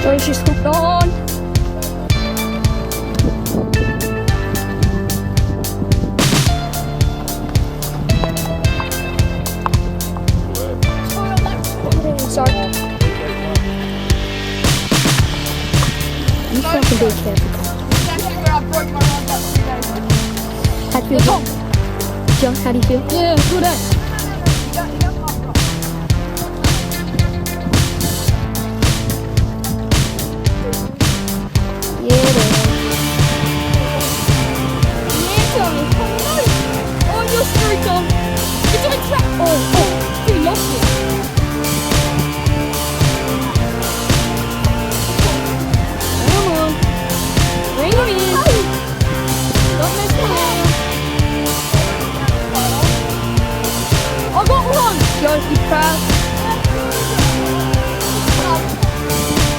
Oh, she's hooked on. Sorry. You fucking big cat. How do you feel? John, how do you feel? Yeah, do that.